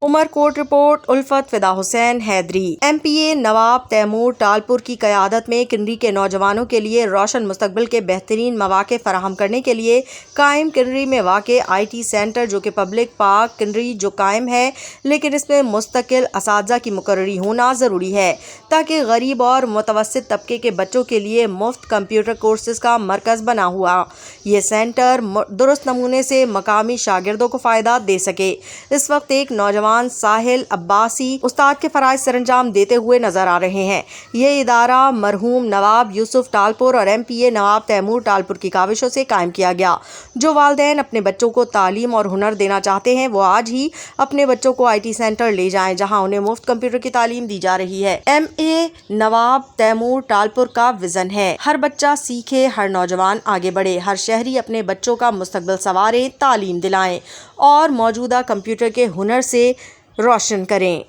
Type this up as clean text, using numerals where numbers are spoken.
عمر کوٹ report الفت فدا حسین حیدری۔ MPA نواب Timur Talpur کی قیادت میں کنری کے نوجوانوں کے لیے روشن مستقبل کے بہترین مواقع فراہم کرنے کے لیے قائم کنری میں واقع IT سینٹر جو کہ پبلک پارک کنری جو قائم ہے، لیکن اس میں مستقل اساتذہ کی مقرری ہونا ضروری ہے تاکہ غریب اور متوسط طبقے کے بچوں کے لیے مفت کمپیوٹر کورسز کا مرکز بنا ہوا یہ سینٹر درست نمونے سے مقامی شاگردوں کو فائدہ دے سکے۔ اس وقت ایک نوجوان ساحل عباسی استاد کے فرائض سر انجام دیتے ہوئے نظر آ رہے ہیں۔ یہ ادارہ مرحوم نواب یوسف ٹالپور اور MPA نواب تیمور ٹالپور کی کاوشوں سے قائم کیا گیا۔ جو والدین اپنے بچوں کو تعلیم اور ہنر دینا چاہتے ہیں وہ آج ہی اپنے بچوں کو IT سینٹر لے جائیں جہاں انہیں مفت کمپیوٹر کی تعلیم دی جا رہی ہے۔ MA نواب تیمور ٹالپور کا وژن ہے ہر بچہ سیکھے، ہر نوجوان آگے بڑھے، ہر شہری اپنے بچوں کا مستقبل سنوارے، تعلیم دلائیں اور موجودہ کمپیوٹر کے ہنر سے روشن کریں۔